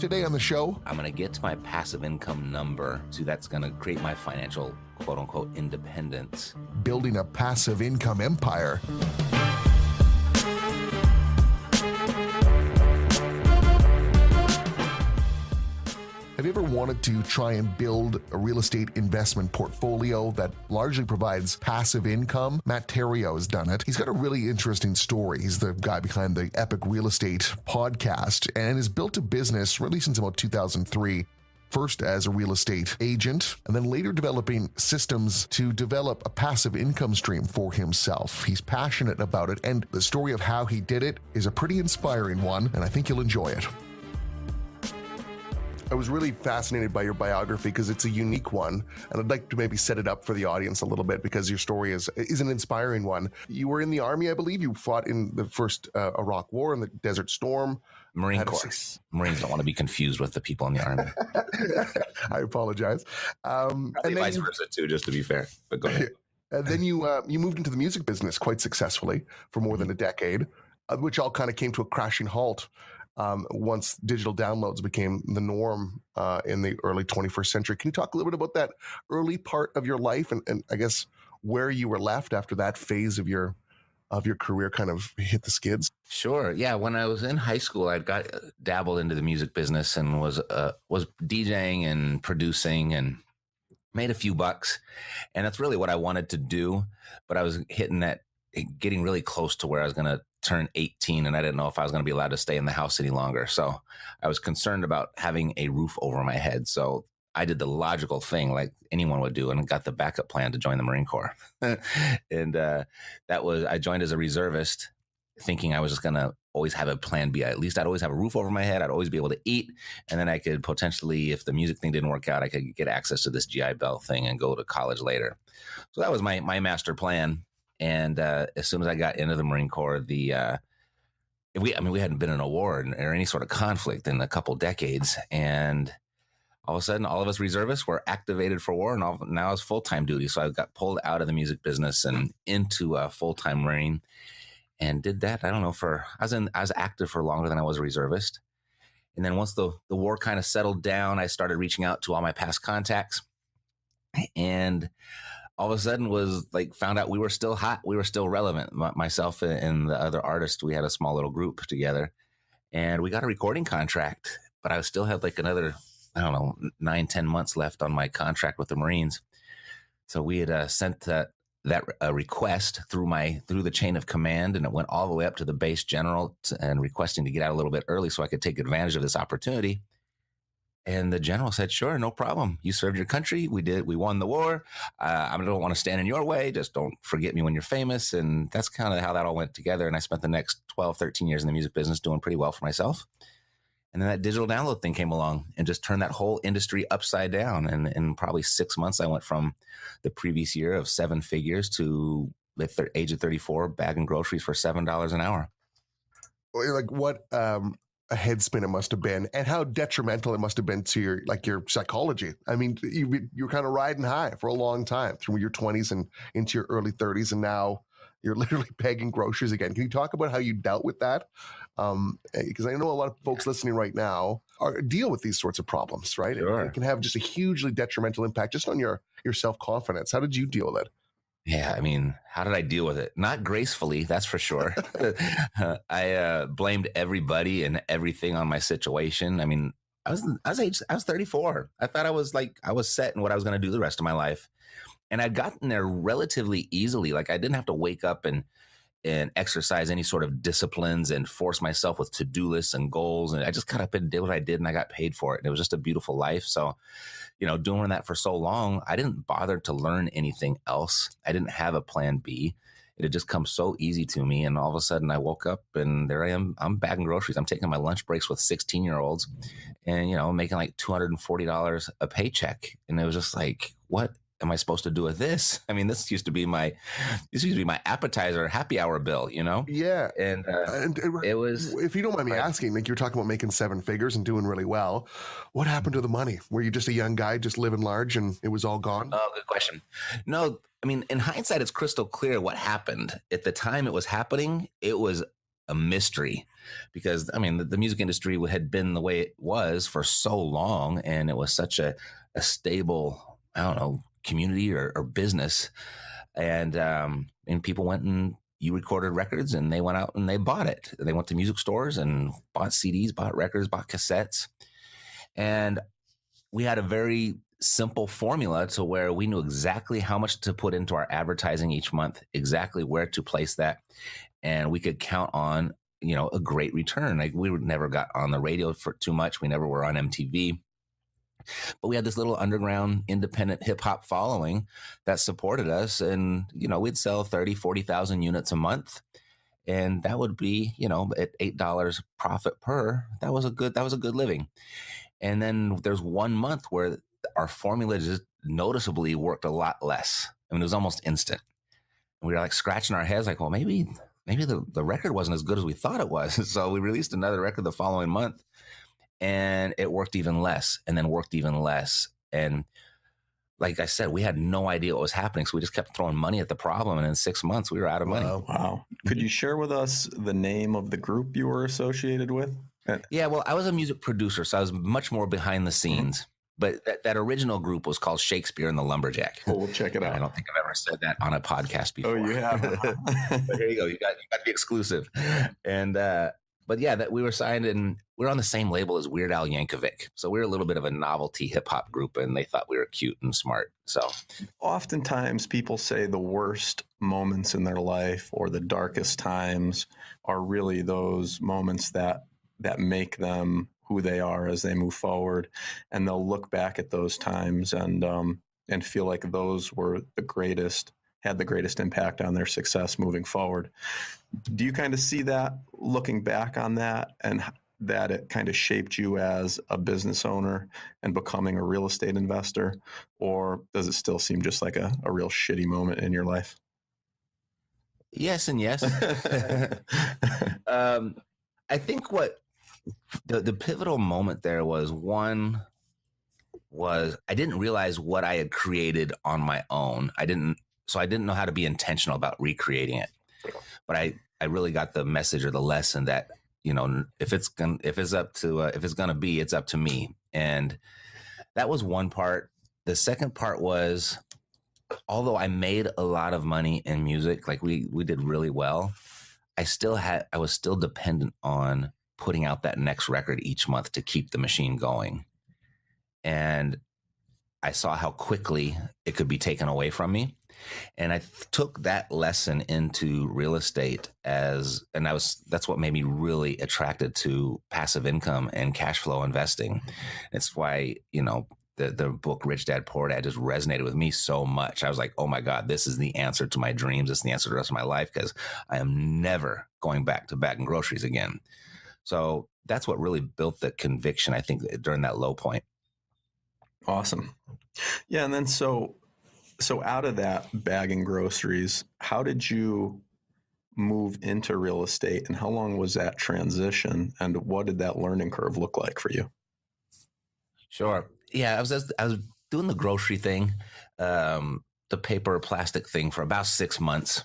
Today on the show, I'm going to get to my passive income number. So that's going to create my financial, quote unquote, independence. building a passive income empire. Have you ever wanted to try and build a real estate investment portfolio that largely provides passive income? Matt Theriault has done it. He's got a really interesting story. He's the guy behind the Epic Real Estate podcast and has built a business really since about 2003. First as a real estate agent, and then later developing systems to develop a passive income stream for himself. He's passionate about it, and the story of how he did it is a pretty inspiring one, and I think you'll enjoy it. I was really fascinated by your biography because it's a unique one, and I'd like to maybe set it up for the audience a little bit because your story is an inspiring one. You were in the Army, I believe. You fought in the first Iraq War in the Desert Storm. Marine Corps. Marines don't want to be confused with the people in the Army. I apologize. And then vice versa too, just to be fair. But go ahead. And then you moved into the music business quite successfully for more than a decade, which all kind of came to a crashing halt once digital downloads became the norm in the early 21st century. Can you talk a little bit about that early part of your life and I guess where you were left after that phase of your career kind of hit the skids? Sure. Yeah. When I was in high school, I got dabbled into the music business and was DJing and producing and made a few bucks. And that's really what I wanted to do. But I was getting really close to where I was going to turn 18 and I didn't know if I was going to be allowed to stay in the house any longer. So I was concerned about having a roof over my head. So I did the logical thing like anyone would do and got the backup plan to join the Marine Corps. And I joined as a reservist thinking I was just going to always have a plan B. At least I'd always have a roof over my head. I'd always be able to eat. And then I could potentially, if the music thing didn't work out, I could get access to this GI Bill thing and go to college later. So that was my master plan. And as soon as I got into the Marine Corps, we hadn't been in a war or any sort of conflict in a couple decades. And all of a sudden, all of us reservists were activated for war, and now it's full-time duty. So I got pulled out of the music business and into a full-time Marine, and did that. I don't know I was active for longer than I was a reservist. And then once the war kind of settled down, I started reaching out to all my past contacts, and all of a sudden found out we were still hot. We were still relevant. Myself and the other artist, we had a small little group together, and we got a recording contract, but I still had another, 9-10 months left on my contract with the Marines. So we had sent that request through the chain of command, and it went all the way up to the base general and requesting to get out a little bit early so I could take advantage of this opportunity. And the general said, sure, no problem. You served your country. We won the war. I don't want to stand in your way. Just don't forget me when you're famous. And that's kind of how that all went together. And I spent the next 12, 13 years in the music business doing pretty well for myself. And then that digital download thing came along and just turned that whole industry upside down. And in probably 6 months, I went from the previous year of 7 figures to the age of 34, bagging groceries for $7 an hour. What a head spin it must have been, and how detrimental it must have been to your psychology. I mean, you were kind of riding high for a long time through your 20s and into your early 30s, and now you're literally begging groceries again. Can you talk about how you dealt with that? Because I know a lot of folks listening right now deal with these sorts of problems, right? Sure. It can have just a hugely detrimental impact just on your self-confidence. How did you deal with it? Yeah, I mean, how did I deal with it? Not gracefully, that's for sure. I blamed everybody and everything on my situation. I mean, I was 34. I thought I was set in what I was going to do the rest of my life. And I'd gotten there relatively easily. I didn't have to wake up and exercise any sort of disciplines and force myself with to-do lists and goals. And I just got up and did what I did, and I got paid for it. And it was just a beautiful life. So, doing that for so long, I didn't bother to learn anything else. I didn't have a plan B. It had just come so easy to me. And all of a sudden I woke up and there I am. I'm bagging groceries. I'm taking my lunch breaks with 16-year-olds and, making $240 a paycheck. And it was just what am I supposed to do with this? I mean, this used to be my appetizer happy hour bill, Yeah. And it was, if you don't mind me asking, you're talking about making 7 figures and doing really well. What happened to the money? Were you just a young guy just living large and it was all gone? Oh, good question. No, I mean, in hindsight, it's crystal clear what happened. At the time it was happening, it was a mystery, because I mean the music industry had been the way it was for so long, and it was such a stable, I don't know, community or business, and people went and you recorded records, and they went out and they bought it. They went to music stores and bought CDs, bought records, bought cassettes, and we had a very simple formula to where we knew exactly how much to put into our advertising each month, exactly where to place that, and we could count on, a great return. Like, we never got on the radio for too much. We never were on MTV, but we had this little underground independent hip hop following that supported us, and we'd sell 30,000-40,000 units a month, and that would be, at $8 profit per. That was a good living. And then there's one month where our formula just noticeably worked a lot less. I mean, it was almost instant. And we were like scratching our heads like, well, maybe the record wasn't as good as we thought it was. So we released another record the following month, and it worked even less, and then worked even less. And like I said, we had no idea what was happening. So we just kept throwing money at the problem. And in 6 months, we were out of money. Wow. Could you share with us the name of the group you were associated with? Yeah, well, I was a music producer, so I was much more behind the scenes. But that original group was called Shakespeare and the Lumberjack. Oh, we'll check it out. I don't think I've ever said that on a podcast before. Oh, you have. But here you go. You got the exclusive. And but yeah, that we were signed, and we were on the same label as Weird Al Yankovic. So we were a little bit of a novelty hip hop group, and they thought we were cute and smart. So oftentimes people say the worst moments in their life or the darkest times are really those moments that make them who they are as they move forward, and they'll look back at those times and feel like those were had the greatest impact on their success moving forward. Do you kind of see that, looking back on that, and that it kind of shaped you as a business owner and becoming a real estate investor, or does it still seem just like a real shitty moment in your life? Yes and yes. I think what the pivotal moment there was I didn't realize what I had created on my own. I didn't know how to be intentional about recreating it. But I really got the message or the lesson that, if it's going to be, it's up to me. And that was one part. The second part was, although I made a lot of money in music, like we did really well, I was still dependent on putting out that next record each month to keep the machine going. And I saw how quickly it could be taken away from me. And I took that lesson into real estate that's what made me really attracted to passive income and cash flow investing. It's why, the book Rich Dad Poor Dad just resonated with me so much. I was like, oh my God, this is the answer to my dreams. It's the answer to the rest of my life, because I am never going back to bagging groceries again. So that's what really built the conviction, I think, during that low point. Awesome. Yeah. And then so out of that bagging groceries, how did you move into real estate, and how long was that transition, and what did that learning curve look like for you? Sure. Yeah. I was doing the grocery thing, the paper plastic thing, for about 6 months.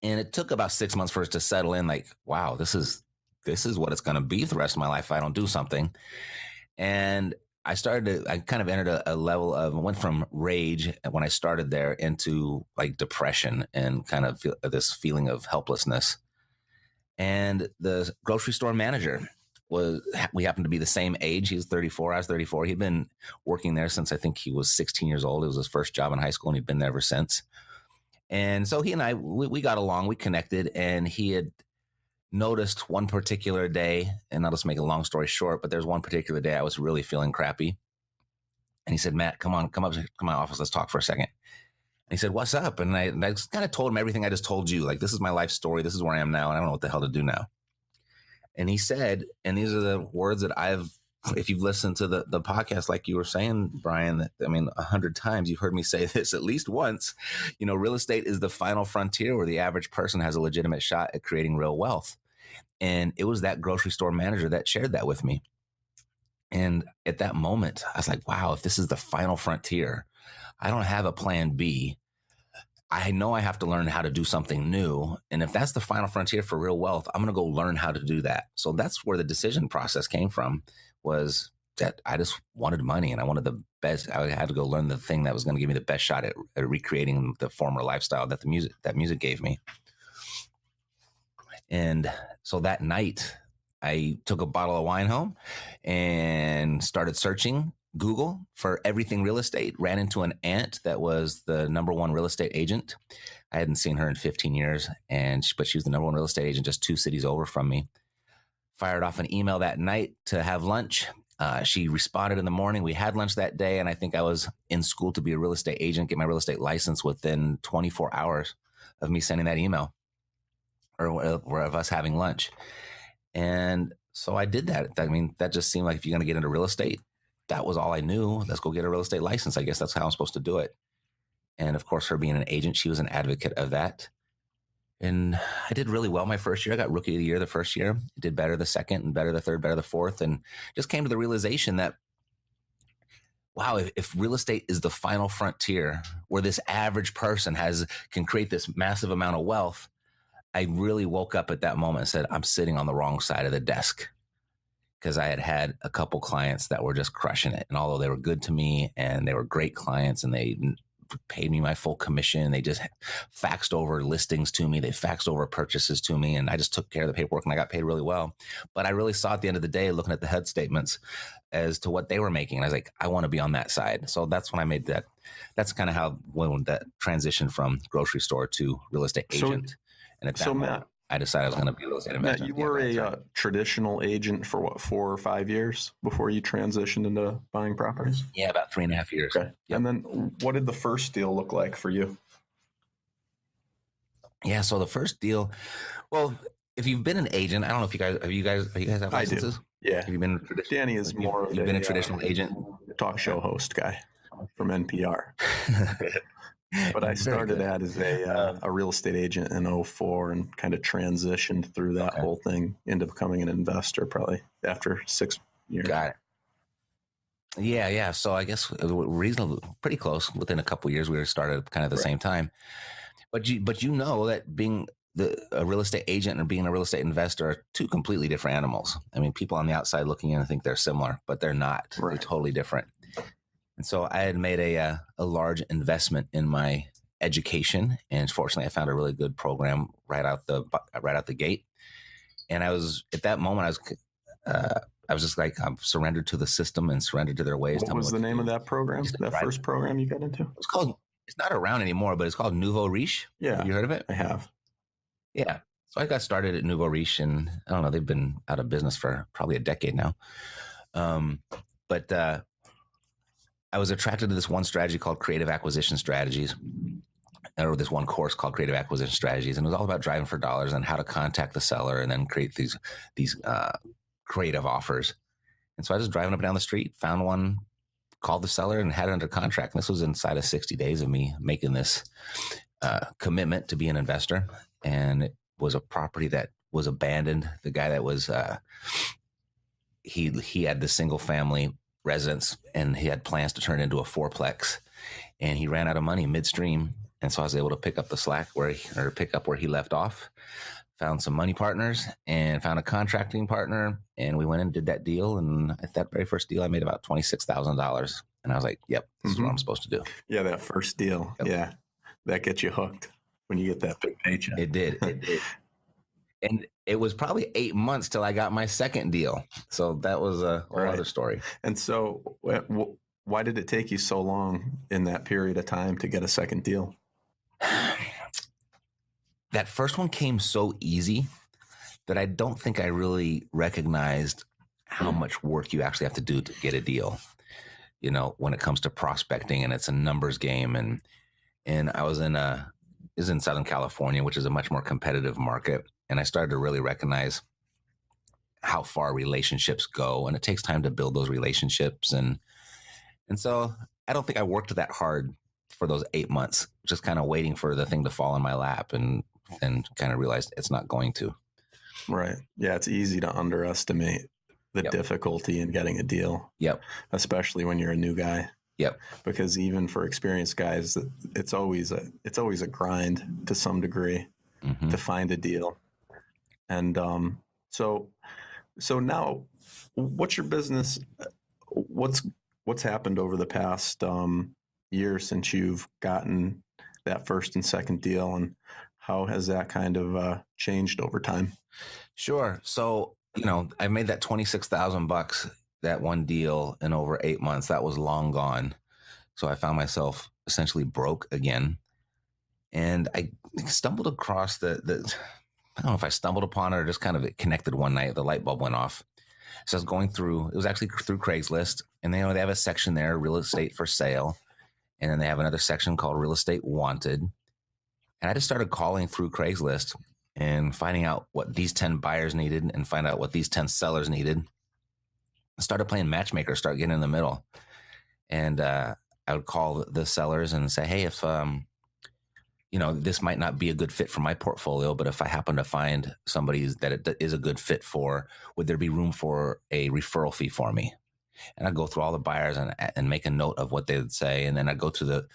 And it took about 6 months for it to settle in, like, wow, this is what it's going to be for the rest of my life if I don't do something. And I kind of entered a level of, went from rage when I started there into like depression and kind of this feeling of helplessness. And the grocery store manager we happened to be the same age. He was 34. I was 34. He'd been working there since I think he was 16 years old. It was his first job in high school, and he'd been there ever since. And so he and I, we got along, we connected, and he had noticed one particular day, and I'll just make a long story short, but there's one particular day I was really feeling crappy. And he said, Matt, come up to my office. Let's talk for a second. And he said, what's up? And I just kind of told him everything I just told you. Like, this is my life story. This is where I am now. And I don't know what the hell to do now. And he said, and these are the words that if you've listened to the podcast, like you were saying, Brian, 100 times you've heard me say this at least once, real estate is the final frontier where the average person has a legitimate shot at creating real wealth. And it was that grocery store manager that shared that with me. And at that moment, I was like, wow, if this is the final frontier, I don't have a plan B. I know I have to learn how to do something new. And if that's the final frontier for real wealth, I'm going to go learn how to do that. So that's where the decision process came from, was that I just wanted money and I wanted the best. I had to go learn the thing that was going to give me the best shot at recreating the former lifestyle that music gave me. And so that night I took a bottle of wine home and started searching Google for everything real estate, ran into an aunt that was the number one real estate agent. I hadn't seen her in 15 years, but she was the number one real estate agent just 2 cities over from me. Fired off an email that night to have lunch. She responded in the morning. We had lunch that day, and I think I was in school to be a real estate agent, get my real estate license within 24 hours of me sending that email or of us having lunch. And so I did that. I mean, that just seemed like if you're going to get into real estate, that was all I knew. Let's go get a real estate license. I guess that's how I'm supposed to do it. And of course, her being an agent, she was an advocate of that. And I did really well my first year. I got rookie of the year the first year. Did better the second and better the third, better the fourth. And just came to the realization that, wow, if real estate is the final frontier where this average person can create this massive amount of wealth, I really woke up at that moment and said, I'm sitting on the wrong side of the desk. Because I had a couple clients that were just crushing it. And although they were good to me and they were great clients and they paid me my full commission, they just faxed over listings to me. They faxed over purchases to me. And I just took care of the paperwork and I got paid really well. But I really saw at the end of the day, looking at the HUD statements as to what they were making. And I was like, I want to be on that side. So that's when I made that. That's kind of how when that transition from grocery store to real estate agent. And at that moment, Matt, I decided I was going to be a real estate investor. Matt, you were a traditional agent for what, 4 or 5 years before you transitioned into buying properties? Yeah, about 3.5 years. Okay. Yep. And then what did the first deal look like for you? Yeah, so the first deal, well, if you've been an agent, I don't know if you guys have licenses? I do. Yeah. Have you been Danny is more of you've been a traditional agent? Talk show host guy from NPR. But I started out as a real estate agent in 2004 and kind of transitioned through that whole thing into becoming an investor probably after 6 years. Got it. Yeah. So I guess reasonably pretty close. Within a couple of years, we started kind of the same time. But you know that being a real estate agent and being a real estate investor are 2 completely different animals. I mean, people on the outside looking in think they're similar, but they're not. Right. They're totally different. And so I had made a large investment in my education, and fortunately, I found a really good program right out the gate. And I was at that moment, I was just like, I'm surrendered to the system and surrendered to their ways. What was the name of that program? That first program you got into? It's not around anymore, but it's called Nouveau Riche. Yeah, have you heard of it? I have. Yeah, so I got started at Nouveau Riche, and I don't know, they've been out of business for probably a decade now. But I was attracted to this one strategy called Creative Acquisition Strategies, or this one course called Creative Acquisition Strategies, and it was all about driving for dollars and how to contact the seller and then create these creative offers. And so I was driving up and down the street, found one, called the seller, and had it under contract. And this was inside of 60 days of me making this commitment to be an investor. And it was a property that was abandoned. The guy that was he had the single family residence, and he had plans to turn it into a 4-plex, and he ran out of money midstream. And so I was able to pick up the slack where he left off, found some money partners and found a contracting partner. And we went and did that deal. And at that very first deal, I made about $26,000. And I was like, yep, this is what I'm supposed to do. Yeah. That first deal. Yep. Yeah. That gets you hooked when you get that big paycheck. It did. And it was probably 8 months till I got my second deal. So that was a whole other story. And so why did it take you so long in that period of time to get a second deal? That first one came so easy that I don't think I really recognized how much work you actually have to do to get a deal, you know, when it comes to prospecting, and it's a numbers game. And I was in Southern California, which is a much more competitive market. And I started to really recognize how far relationships go, and it takes time to build those relationships. And so I don't think I worked that hard for those 8 months, just kind of waiting for the thing to fall in my lap, and kind of realized it's not going to. Right. Yeah. It's easy to underestimate the difficulty in getting a deal. Yep. Especially when you're a new guy. Yep. Because even for experienced guys, it's always a grind to some degree Mm-hmm. to find a deal. And so now, what's your business? What's happened over the past year since you've gotten that first and second deal, and how has that kind of changed over time? Sure. So, I made that $26,000, that one deal in over 8 months. That was long gone. So I found myself essentially broke again. And I stumbled across I don't know if I stumbled upon it or just kind of it connected one night. The light bulb went off. So I was going through, it was actually through Craigslist. And they have a section there, real estate for sale. And then they have another section called real estate wanted. And I just started calling through Craigslist and finding out what these 10 buyers needed and find out what these 10 sellers needed. I started playing matchmaker, start getting in the middle. And I would call the sellers and say, hey, if, this might not be a good fit for my portfolio, but if I happen to find somebody that it is a good fit for, would there be room for a referral fee for me? And I'd go through all the buyers and make a note of what they would say. And then I'd go all the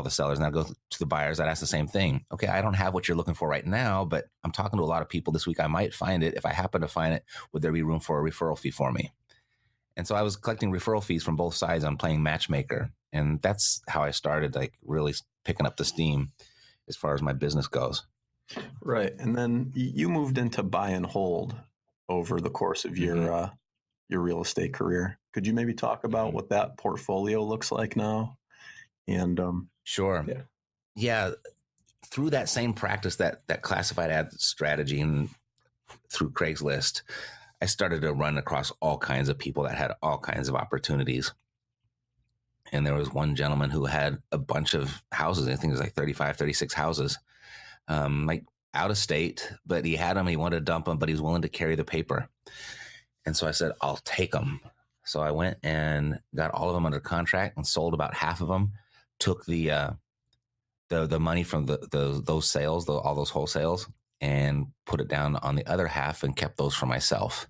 sellers, and I'd go to the buyers. I'd ask the same thing. Okay, I don't have what you're looking for right now, but I'm talking to a lot of people this week. I might find it. If I happen to find it, would there be room for a referral fee for me? And so I was collecting referral fees from both sides on playing matchmaker. And that's how I started, like, really picking up the steam as far as my business goes. Right. And then you moved into buy and hold over the course of your real estate career. Could you maybe talk about what that portfolio looks like now? And Sure. Yeah. Through that same practice, that classified ad strategy, and through Craigslist, I started to run across all kinds of people that had all kinds of opportunities. And there was one gentleman who had a bunch of houses. I think it was like 35, 36 houses, like out of state, but he had them. He wanted to dump them, but he was willing to carry the paper. And so I said, I'll take them. So I went and got all of them under contract and sold about half of them, took the money from those sales, all those wholesales, and put it down on the other half and kept those for myself.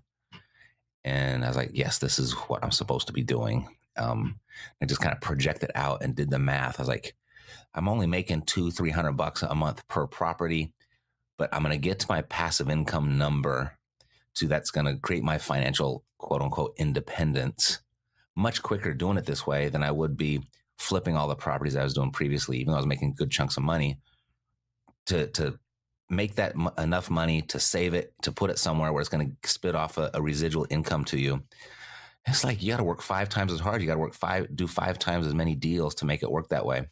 And I was like, yes, this is what I'm supposed to be doing. I just kind of projected out and did the math. I was like, I'm only making $200-$300 a month per property, but I'm going to get to my passive income number that's going to create my financial, quote unquote, independence much quicker doing it this way than I would be flipping all the properties I was doing previously, even though I was making good chunks of money, to make that enough money to save it, to put it somewhere where it's going to spit off a residual income to you. It's like you got to work 5 times as hard. You got to do 5 times as many deals to make it work that way.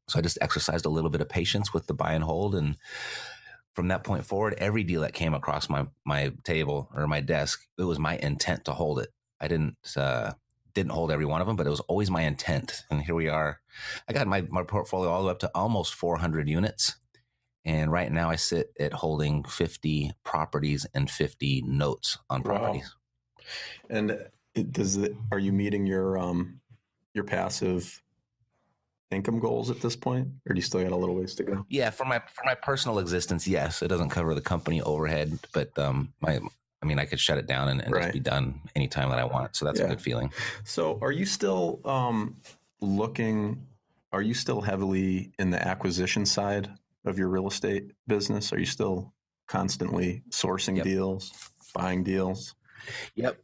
So I just exercised a little bit of patience with the buy and hold. And from that point forward, every deal that came across my table or my desk, it was my intent to hold it. I didn't hold every one of them, but it was always my intent. And here we are. I got my portfolio all the way up to almost 400 units. And right now I sit at holding 50 properties and 50 notes on properties. Wow. And are you meeting your passive income goals at this point, or do you still got a little ways to go? Yeah, for my personal existence, yes. It doesn't cover the company overhead, but I could shut it down and just be done anytime that I want. So that's a good feeling. So are you still are you still heavily in the acquisition side of your real estate business? Are you still constantly sourcing deals, buying deals? Yep.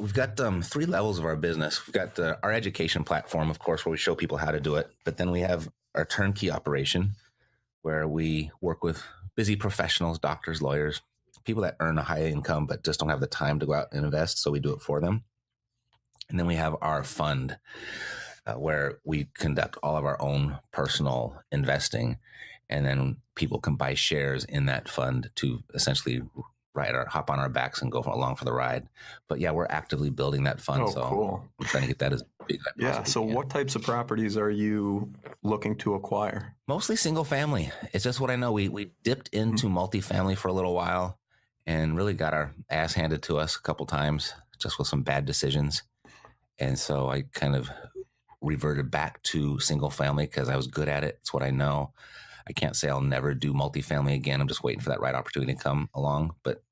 We've got 3 levels of our business. We've got our education platform, of course, where we show people how to do it. But then we have our turnkey operation, where we work with busy professionals, doctors, lawyers, people that earn a high income but just don't have the time to go out and invest. So we do it for them. And then we have our fund, where we conduct all of our own personal investing. And then people can buy shares in that fund to essentially hop on our backs and go along for the ride. But yeah, we're actively building that fund. Cool. I'm trying to get that as big as I possibly So can. what types of properties are you looking to acquire? Mostly single family. It's just what I know. We dipped into multifamily for a little while and really got our ass handed to us a couple times, just with some bad decisions. And so I kind of reverted back to single family because I was good at it. It's what I know. I can't say I'll never do multifamily again. I'm just waiting for that right opportunity to come along. But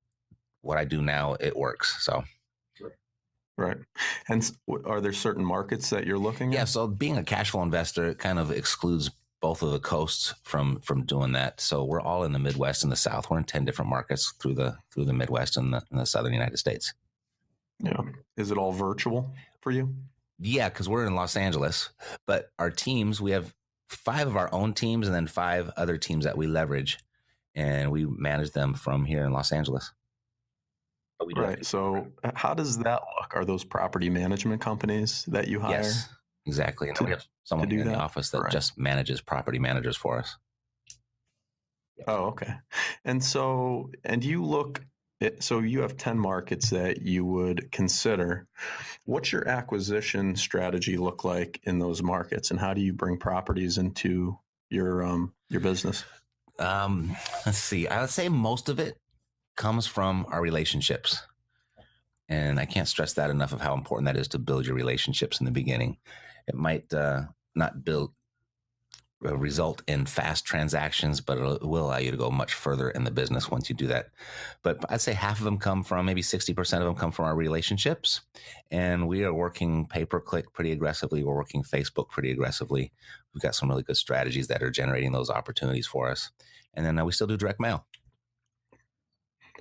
what I do now, it works. So Right. And are there certain markets that you're looking Yeah. at? So being a cash flow investor, it kind of excludes both of the coasts from doing that. So we're all in the Midwest and the South. We're in 10 different markets through the Midwest and the Southern United States. Yeah. Is it all virtual for you? Yeah, because we're in Los Angeles, but our teams, we have 5 of our own teams and then 5 other teams that we leverage, and we manage them from here in Los Angeles. But we do have Right. to- So how does that look? Are those property management companies that you hire? Yes, exactly. And to- we have someone do here in the that? office that Right. just manages property managers for us. Oh, okay. And so, and you look, so you have 10 markets that you would consider. What's your acquisition strategy look like in those markets, and how do you bring properties into your business? Let's see. I would say most of it comes from our relationships. And I can't stress that enough of how important that is to build your relationships in the beginning. It might not result in fast transactions, but it will allow you to go much further in the business once you do that. But I'd say half of them come from, maybe 60% of them come from our relationships. And we are working pay-per-click pretty aggressively. We're working Facebook pretty aggressively. We've got some really good strategies that are generating those opportunities for us. And then we still do direct mail.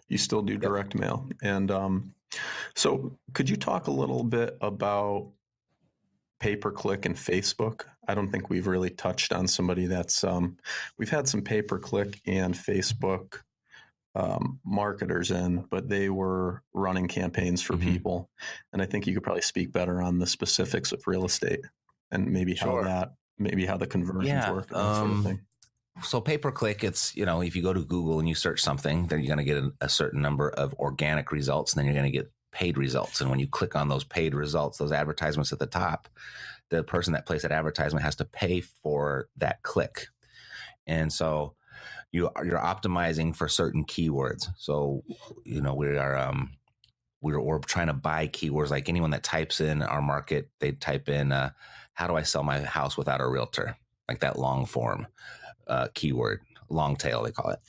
You still do direct mail. And so could you talk a little bit about pay-per-click and Facebook? I don't think we've really touched on somebody that's we've had some pay-per-click and Facebook marketers in, but they were running campaigns for people. And I think you could probably speak better on the specifics of real estate and maybe how the conversions work and that sort of thing. So pay-per-click, it's, if you go to Google and you search something, then you're going to get a certain number of organic results, and then you're going to get paid results. And when you click on those paid results, those advertisements at the top, the person that placed that advertisement has to pay for that click. And so you're optimizing for certain keywords. So, we're trying to buy keywords, like anyone that types in our market, they type in, how do I sell my house without a realtor? Like that long form keyword, long tail, they call it,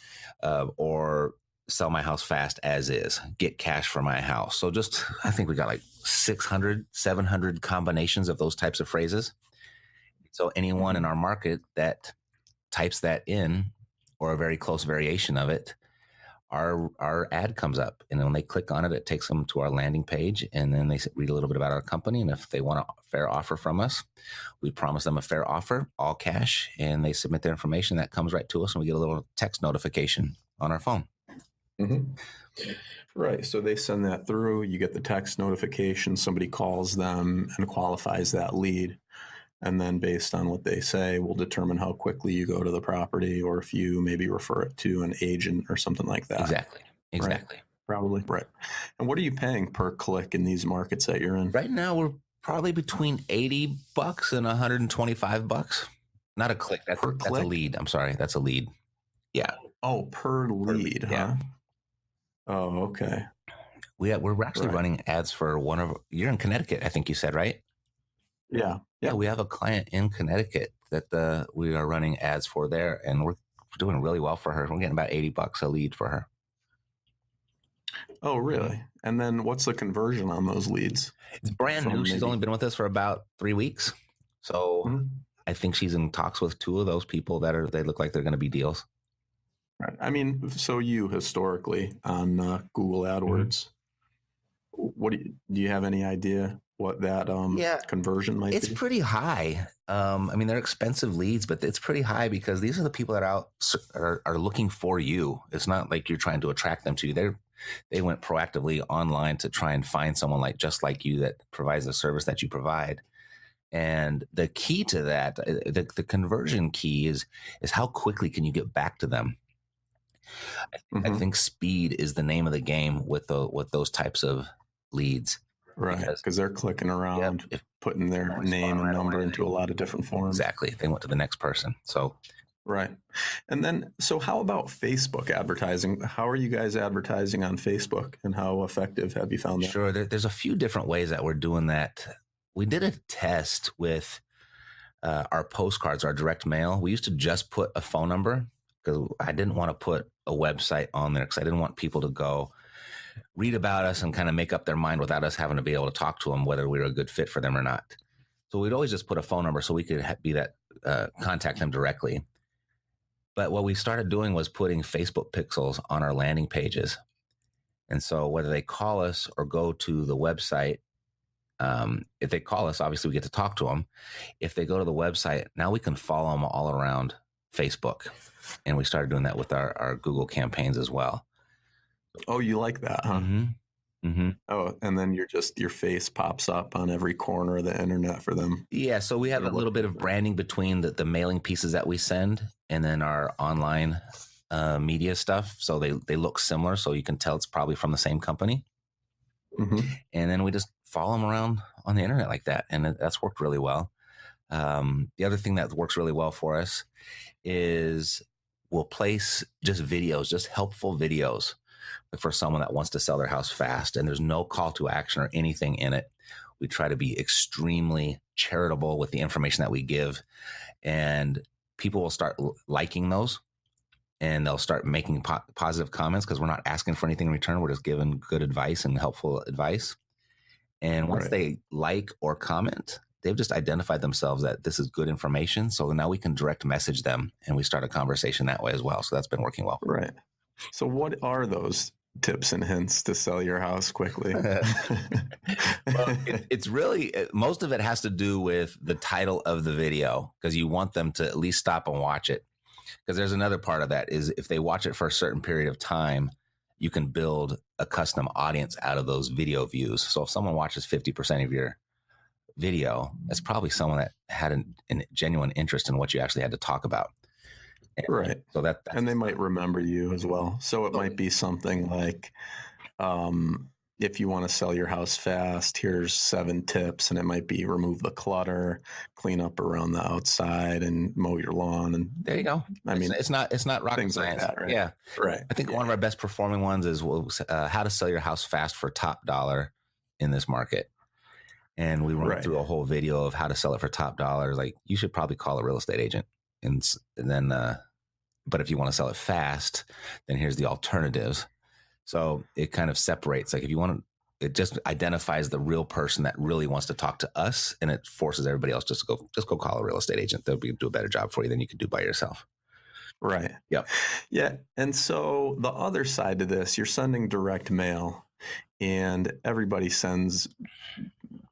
or sell my house fast as is, get cash for my house. So I think we got like 600, 700 combinations of those types of phrases. So anyone in our market that types that in, or a very close variation of it, our ad comes up, and when they click on it, it takes them to our landing page, and then they read a little bit about our company. And if they want a fair offer from us, we promise them a fair offer, all cash, and they submit their information. That comes right to us, and we get a little text notification on our phone. Mm-hmm. Right. So they send that through, you get the text notification, somebody calls them and qualifies that lead. And then based on what they say, we'll determine how quickly you go to the property, or if you maybe refer it to an agent or something like that. Exactly. Right? Probably. Right. And what are you paying per click in these markets that you're in? Right now, we're probably between $80 and $125. Not a click. That's a lead. I'm sorry. That's a lead. Yeah. Oh, per lead, huh? Yeah. Oh, okay. We're actually running ads for you're in Connecticut, I think you said, right? Yeah. Yeah, we have a client in Connecticut that we are running ads for there, and we're doing really well for her. We're getting about $80 a lead for her. Oh, really? And then what's the conversion on those leads? It's brand new. She's only been with us for about 3 weeks. So I think she's in talks with 2 of those people they look like they're going to be deals. Right. I mean, so you historically on Google AdWords, do you have any idea what that conversion might be? It's pretty high. I mean, they're expensive leads, but it's pretty high because these are the people that are looking for you. It's not like you're trying to attract them to you. They went proactively online to try and find someone just like you that provides the service that you provide. And the key to that, the conversion key is how quickly can you get back to them? I think speed is the name of the game with those types of leads. Right, because they're clicking around, putting their name and number into a lot of different forms. Exactly. They went to the next person. So, right. And then, so how about Facebook advertising? How are you guys advertising on Facebook, and how effective have you found that? Sure. There's a few different ways that we're doing that. We did a test with our postcards, our direct mail. We used to just put a phone number because I didn't want to put a website on there because I didn't want people to go read about us and kind of make up their mind without us having to be able to talk to them whether we were a good fit for them or not. So we'd always just put a phone number so we could be that contact them directly. But what we started doing was putting Facebook pixels on our landing pages. And so whether they call us or go to the website, if they call us, obviously we get to talk to them. If they go to the website, now we can follow them all around Facebook. And we started doing that with our Google campaigns as well. Oh, you like that, huh? Mm-hmm. Mm-hmm. Oh, and then your face pops up on every corner of the internet for them. Yeah, so we have a little bit of branding between the mailing pieces that we send and then our online media stuff. So they look similar, so you can tell it's probably from the same company. Mm-hmm. And then we just follow them around on the internet like that, and that's worked really well. The other thing that works really well for us is we'll place just videos, just helpful videos for someone that wants to sell their house fast, and there's no call to action or anything in it. We try to be extremely charitable with the information that we give, and people will start liking those, and they'll start making positive comments because we're not asking for anything in return. We're just giving good advice and helpful advice. And once they like or comment, they've just identified themselves that this is good information. So now we can direct message them, and we start a conversation that way as well. So that's been working well. Right. So what are those tips and hints to sell your house quickly? Well, it's really, most of it has to do with the title of the video, because you want them to at least stop and watch it. Because there's another part of that is if they watch it for a certain period of time, you can build a custom audience out of those video views. So if someone watches 50% of your video, that's probably someone that had a genuine interest in what you actually had to talk about. And right. So and they might remember you as well. So it might be something like, if you want to sell your house fast, here's 7 tips, and it might be remove the clutter, clean up around the outside, and mow your lawn. And there you go. I mean, it's not rocket science. Like that, right? Yeah, right. I think one of our best performing ones is how to sell your house fast for top dollar in this market. And we run through a whole video of how to sell it for top dollar. Like, you should probably call a real estate agent, and then, but if you want to sell it fast, then here's the alternatives. So it kind of separates. Like, if you want to, it just identifies the real person that really wants to talk to us, and it forces everybody else just go call a real estate agent. They'll do a better job for you than you could do by yourself. Right. Yep. Yeah. And so the other side to this, you're sending direct mail, and everybody sends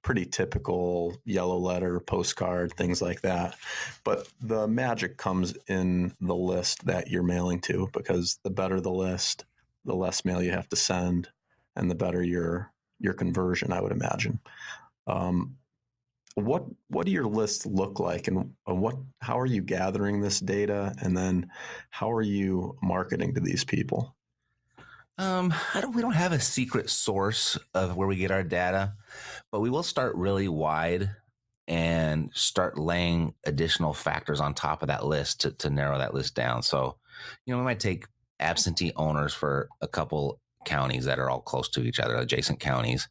pretty typical yellow letter, postcard, things like that. But the magic comes in the list that you're mailing to, because the better the list, the less mail you have to send, and the better your conversion, I would imagine. What do your lists look like, and how are you gathering this data, and then how are you marketing to these people? We don't have a secret source of where we get our data, but we will start really wide and start laying additional factors on top of that list to narrow that list down. So, we might take absentee owners for a couple counties that are all close to each other, adjacent counties.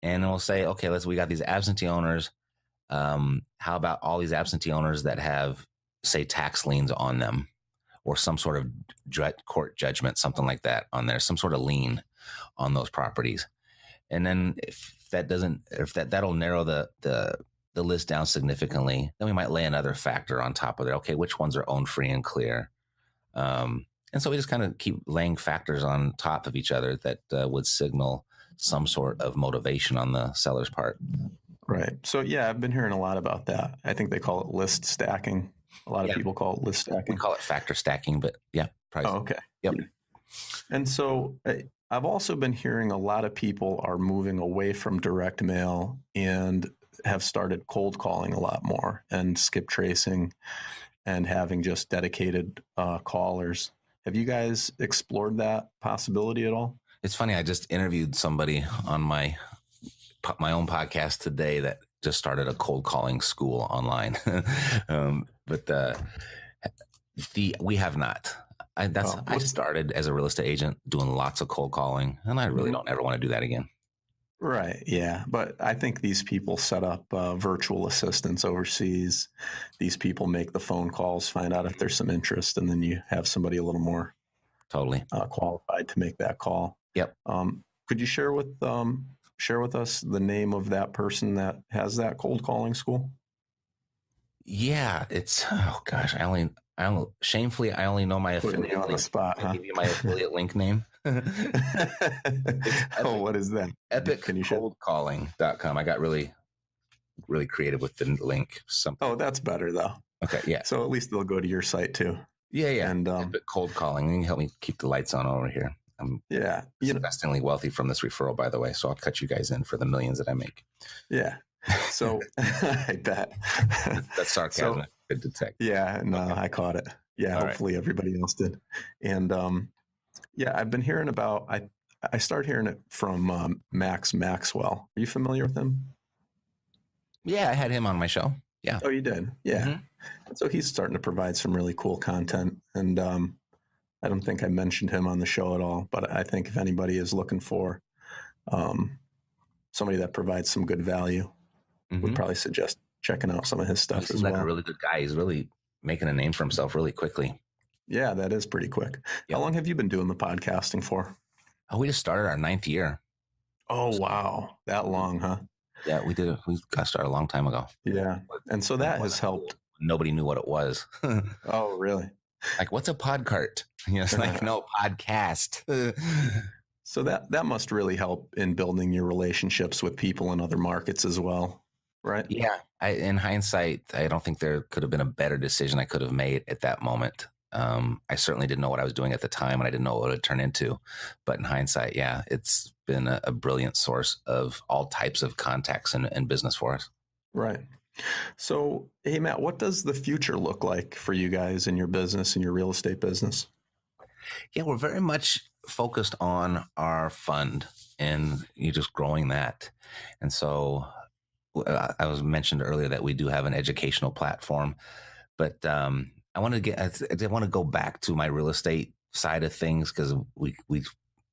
And then we'll say, okay, we got these absentee owners. How about all these absentee owners that have, say, tax liens on them, or some sort of court judgment, something like that on there, some sort of lien on those properties. And then that'll narrow the list down significantly, then we might lay another factor on top of it. Okay, which ones are owned free and clear? And so we just kind of keep laying factors on top of each other that would signal some sort of motivation on the seller's part. Right. So, yeah, I've been hearing a lot about that. I think they call it list stacking. A lot of people call it list stacking. We call it factor stacking, but yeah. Price. Oh, okay. Yep. And so I've also been hearing a lot of people are moving away from direct mail and have started cold calling a lot more, and skip tracing, and having just dedicated callers. Have you guys explored that possibility at all? It's funny. I just interviewed somebody on my own podcast today that just started a cold calling school online. But we have not. I just started as a real estate agent doing lots of cold calling, and I really don't ever want to do that again. Right. Yeah. But I think these people set up virtual assistants overseas. These people make the phone calls, find out if there's some interest, and then you have somebody a little more totally qualified to make that call. Yep. Could you share with us the name of that person that has that cold calling school? Yeah, it's oh gosh, I only shamefully I only know my Putting you affiliate on the link. spot, Can I huh? give you my affiliate link name? It's Oh, Epic what is that? Can you share? epiccoldcalling.com. I got really creative with the link. Something. Oh, that's better though. Okay, yeah. So at least they'll go to your site too. Yeah. And Epic Cold Calling. You can help me keep the lights on over here. I'm yeah, disgustingly wealthy from this referral, by the way. So I'll cut you guys in for the millions that I make. yeah. So I bet That's sarcasm. So, Good detect. yeah, no, Okay. I caught it. Yeah, All hopefully everybody else did. And yeah, I've been hearing about. I started hearing it from Max Maxwell. Are you familiar with him? Yeah, I had him on my show. Yeah. Oh, you did? Yeah. Mhm. So he's starting to provide some really cool content, and I don't think I mentioned him on the show at all. But I think if anybody is looking for somebody that provides some good value, would probably suggest checking out some of his He stuff seems as like well. a really good guy. He's really making a name for himself really quickly. Yeah, that is pretty quick. Yep. How long have you been doing the podcasting for? Oh, we just started our 9th year. Oh, wow. That long, huh? Yeah, we did. We got started a long time ago. Yeah. And so that has helped. Nobody knew what it was. Oh, really? Like, what's a podcart? You know, it's like, no, podcast. So that must really help in building your relationships with people in other markets as well, right? Yeah. In hindsight, I don't think there could have been a better decision I could have made at that moment. I certainly didn't know what I was doing at the time, and I didn't know what it would turn into. But in hindsight, yeah, it's been a brilliant source of all types of contacts and business for us. Right. So, hey, Matt, what does the future look like for you guys in your business, in your real estate business? Yeah, we're very much focused on our fund and you just growing that. And so I was mentioned earlier that we do have an educational platform, but I want to go back to my real estate side of things because we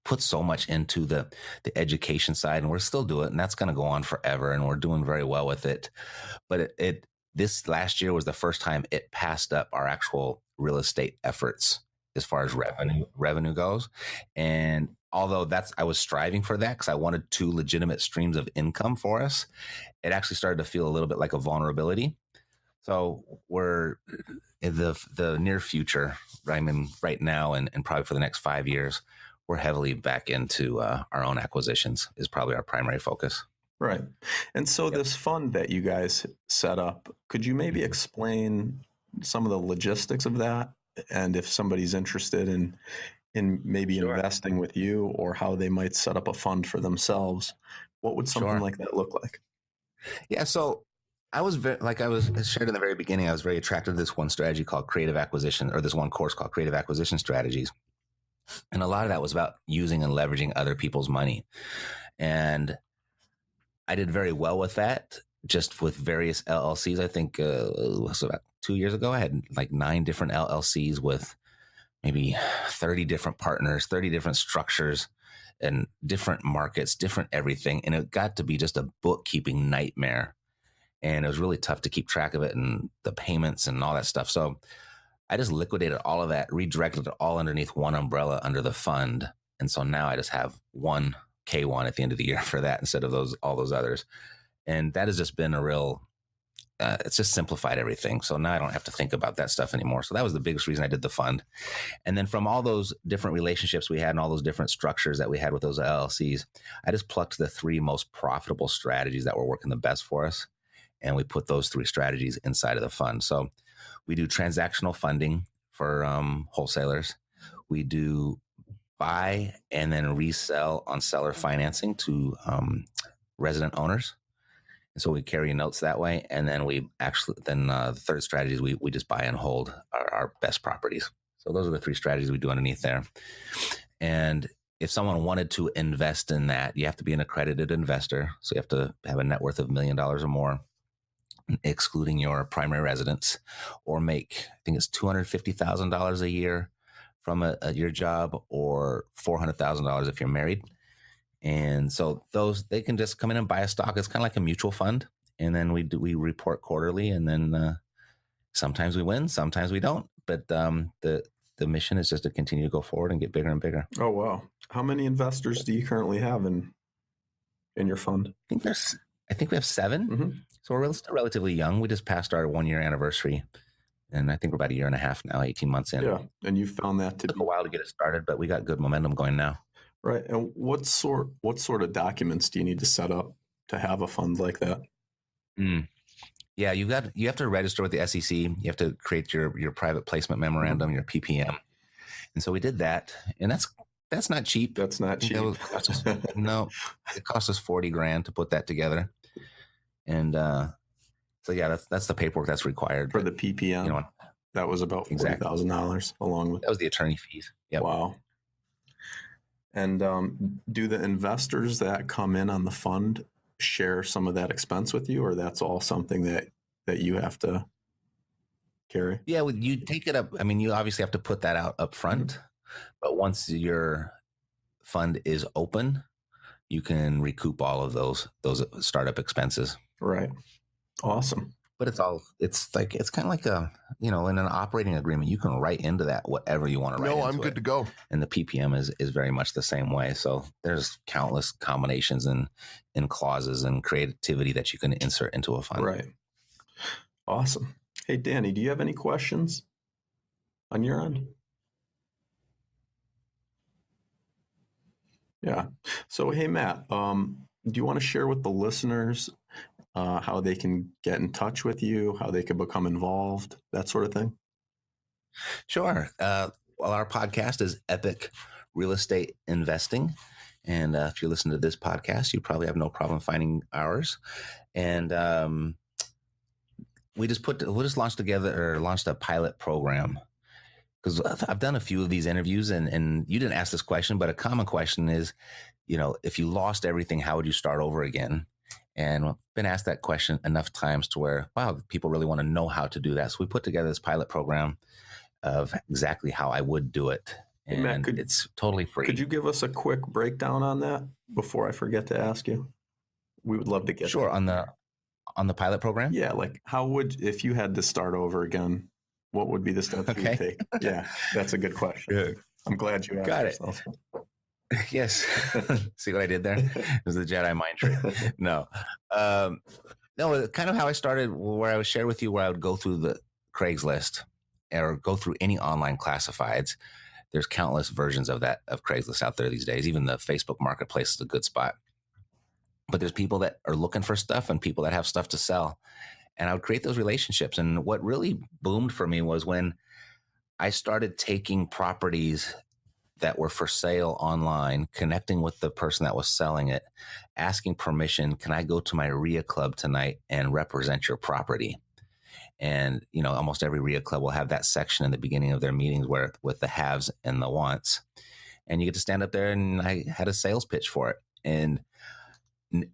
put so much into the education side, and we're still doing it, and that's going to go on forever, and we're doing very well with it. But it this last year was the first time it passed up our actual real estate efforts as far as revenue goes, and although I was striving for that because I wanted 2 legitimate streams of income for us, it actually started to feel a little bit like a vulnerability. So we're in the near future, I mean, right now and probably for the next 5 years, we're heavily back into our own acquisitions is probably our primary focus. Right. And so Yep. this fund that you guys set up, could you maybe explain some of the logistics of that? And if somebody's interested in maybe Sure. investing with you or how they might set up a fund for themselves, what would something Sure. like that look like? Yeah. So I was like I was shared in the very beginning, I was very attracted to this one strategy called creative acquisition, or this one course called creative acquisition strategies. And a lot of that was about using and leveraging other people's money. And I did very well with that, just with various LLCs. I think so about 2 years ago, I had like 9 different LLCs with maybe 30 different partners, 30 different structures and different markets, different everything. And it got to be just a bookkeeping nightmare. And it was really tough to keep track of it and the payments and all that stuff. So I just liquidated all of that, redirected it all underneath one umbrella under the fund. And so now I just have one K1 at the end of the year for that instead of all those others. And that has just been a real, it's just simplified everything. So now I don't have to think about that stuff anymore. So that was the biggest reason I did the fund. And then from all those different relationships we had and all those different structures that we had with those LLCs, I just plucked the 3 most profitable strategies that were working the best for us. And we put those 3 strategies inside of the fund. So we do transactional funding for wholesalers. We do buy and then resell on seller financing to resident owners. And so we carry notes that way. And then the third strategy is we just buy and hold our best properties. So those are the 3 strategies we do underneath there. And if someone wanted to invest in that, you have to be an accredited investor. So you have to have a net worth of $1 million or more, excluding your primary residence, or make, I think it's $250,000 a year from your job, or $400,000 if you're married. And so they can just come in and buy a stock. It's kind of like a mutual fund. And then we report quarterly, and then sometimes we win, sometimes we don't. But the the mission is just to continue to go forward and get bigger and bigger. Oh, wow. How many investors do you currently have in your fund? I think we have 7. Mm-hmm. So we're still relatively young. We just passed our 1-year anniversary. And I think we're about 1.5 years now, 18 months in. Yeah. And you found that to took be a while to get it started, but we got good momentum going now. right. And what sort of documents do you need to set up to have a fund like that? Yeah, you have to register with the SEC. You have to create your private placement memorandum, your PPM. And so we did that. And that's not cheap. That's not cheap. No, it cost us $40,000 to put that together. And so yeah, that's the paperwork that's required for the PPM. You know, that was about $40,000 along with that was the attorney fees. Yep. Wow. And do the investors that come in on the fund share some of that expense with you, or that's all something that you have to carry? Yeah, you take it up. I mean, you obviously have to put that out up front, but once your fund is open, you can recoup all of those startup expenses. Right. Awesome. But it's kind of like in an operating agreement, you can write into that whatever you want to write. No, I'm good to go. And the PPM is very much the same way. So there's countless combinations and clauses and creativity that you can insert into a fund. Right. Awesome. Hey, Danny, do you have any questions on your end? Yeah. So, hey, Matt, do you want to share with the listeners how they can get in touch with you, how they can become involved, that sort of thing? Sure. Well, our podcast is Epic Real Estate Investing. And if you listen to this podcast, you probably have no problem finding ours. And we just launched a pilot program, because I've done a few of these interviews, and you didn't ask this question, but a common question is, if you lost everything, how would you start over again? And I've been asked that question enough times to where, wow, people really want to know how to do that. So we put together this pilot program of exactly how I would do it. And hey, Matt, it's totally free. Could you give us a quick breakdown on that before I forget to ask you? We would love to get Sure. On the pilot program? Yeah. Like if you had to start over again, what would be the steps you would take? Yeah, that's a good question. Good. I'm glad you asked Got yourself. Yes. See what I did there? It was the Jedi mind trick. No. No, kind of how I started, where I would share with you where I would go through the Craigslist or go through any online classifieds. There's countless versions of Craigslist out there these days. Even the Facebook marketplace is a good spot. But there's people that are looking for stuff and people that have stuff to sell. And I would create those relationships. And what really boomed for me was when I started taking properties that were for sale online, connecting with the person that was selling it, asking permission, can I go to my RIA club tonight and represent your property? And, almost every RIA club will have that section in the beginning of their meetings with the haves and the wants. And you get to stand up there, and I had a sales pitch for it. And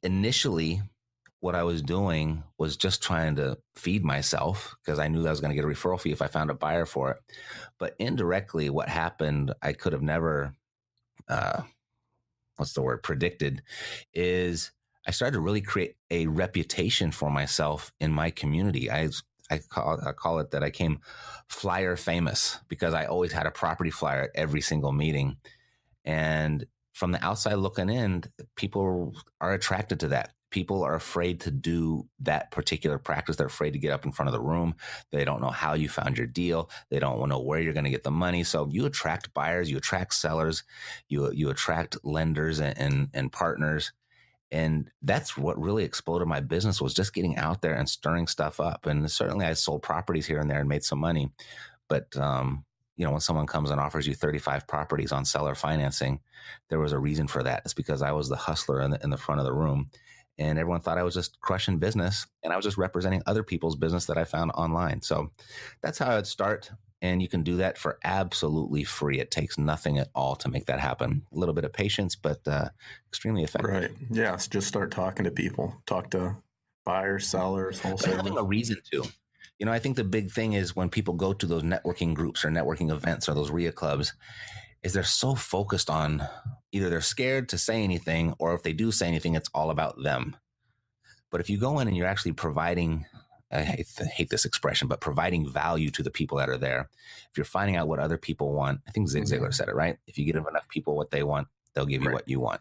initially, what I was doing was just trying to feed myself, because I knew that I was going to get a referral fee if I found a buyer for it. But indirectly, what happened, I could have never, predicted, is I started to really create a reputation for myself in my community. I call it that I came flyer famous, because I always had a property flyer at every single meeting. And from the outside looking in, people are attracted to that. People are afraid to do that particular practice. They're afraid to get up in front of the room. They don't know how you found your deal. They don't know where you're going to get the money. So you attract buyers, you attract sellers, you attract lenders and partners. And that's what really exploded my business, was just getting out there and stirring stuff up. And certainly I sold properties here and there and made some money. But, when someone comes and offers you 35 properties on seller financing, there was a reason for that. It's because I was the hustler in the front of the room. And everyone thought I was just crushing business, and I was just representing other people's business that I found online. So that's how I'd start. And you can do that for absolutely free. It takes nothing at all to make that happen. A little bit of patience, but extremely effective. Right. Yeah. So just start talking to people. Talk to buyers, sellers, wholesalers. Having a reason to. I think the big thing is when people go to those networking groups or networking events or those RIA clubs, is they're so focused on either they're scared to say anything, or if they do say anything, it's all about them. But if you go in and you're actually providing I hate this expression, but providing value to the people that are there. If you're finding out what other people want, I think Zig Ziglar said it, right? If you give enough people what they want, they'll give you what you want.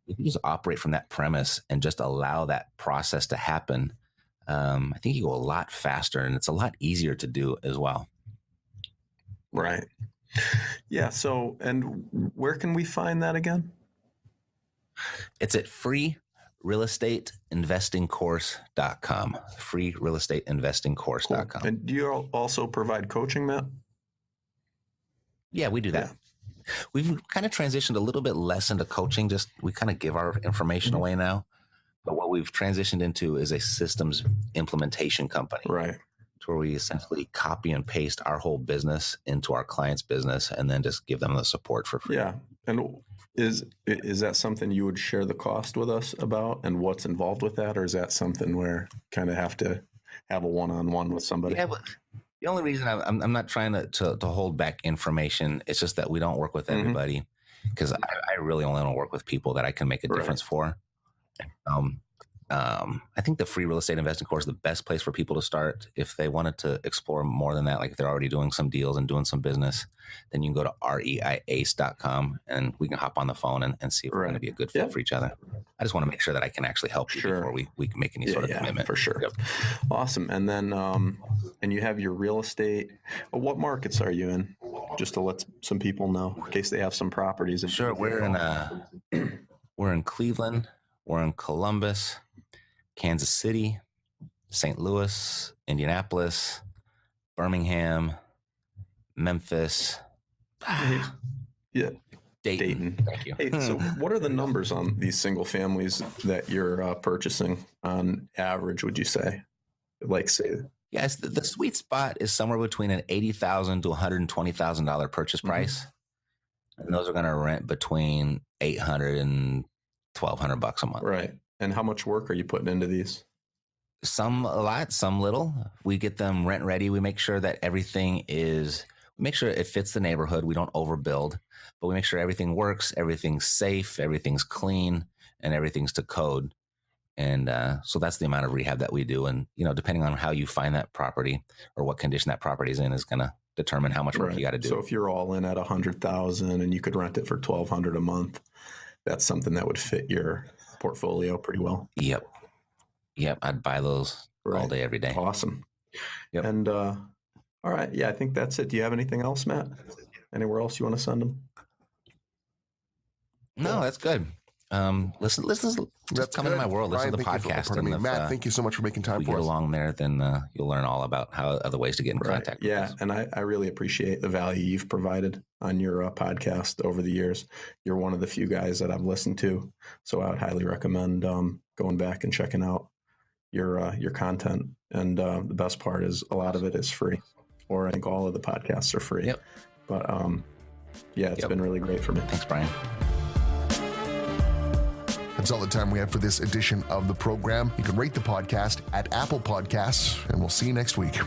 If you just operate from that premise and just allow that process to happen, I think you go a lot faster, and it's a lot easier to do as well. Right. Yeah. So, and where can we find that again? It's at freerealestateinvestingcourse.com. freerealestateinvestingcourse.com. Cool. And do you also provide coaching, Matt? Yeah, we do that. Yeah. We've kind of transitioned a little bit less into coaching. Just we kind of give our information away now. But what we've transitioned into is a systems implementation company. Right. To where we essentially copy and paste our whole business into our client's business and then just give them the support for free. Yeah. And is that something you would share the cost with us about and what's involved with that? Or is that something where you kind of have to have a one-on-one with somebody? Yeah, but the only reason I'm not trying to hold back information, it's just that we don't work with everybody, because I really only want to work with people that I can make a difference for. I think the free real estate investing course is the best place for people to start. If they wanted to explore more than that, like if they're already doing some deals and doing some business, then you can go to reiace.com and we can hop on the phone and see if we're going to be a good fit for each other. I just want to make sure that I can actually help you before we can make any sort of commitment. For sure. Yep. Awesome. And then, and you have your real estate. What markets are you in? Just to let some people know in case they have some properties. Sure. We're in Cleveland. We're in Columbus, Kansas City, St. Louis, Indianapolis, Birmingham, Memphis. Dayton. Thank you. Hey, so what are the numbers on these single families that you're purchasing on average, would you say? Yes, the sweet spot is somewhere between an $80,000 to $120,000 purchase price. And those are going to rent between $800 and $1,200 a month. Right. And how much work are you putting into these? Some a lot, some little. We get them rent ready. We make sure that we make sure it fits the neighborhood. We don't overbuild, but we make sure everything works, everything's safe, everything's clean, and everything's to code. And so that's the amount of rehab that we do. And, depending on how you find that property or what condition that property is in is going to determine how much work you got to do. So if you're all in at $100,000 and you could rent it for $1,200 a month, that's something that would fit your portfolio pretty well. Yep. I'd buy those all day, every day. Awesome. Yep. And all right. Yeah, I think that's it. Do you have anything else, Matt? Anywhere else you want to send them? No, that's good. Listen. That's come into my world. Listen to the podcast. Matt, thank you so much for making time for us. If we get along there, then you'll learn all about how other ways to get in contact with us. And I really appreciate the value you've provided on your podcast over the years. You're one of the few guys that I've listened to, so I would highly recommend going back and checking out your content. And the best part is a lot of it is free, or I think all of the podcasts are free. Yep. But it's been really great for me. Thanks, Brian. That's all the time we have for this edition of the program. You can rate the podcast at Apple Podcasts, and we'll see you next week.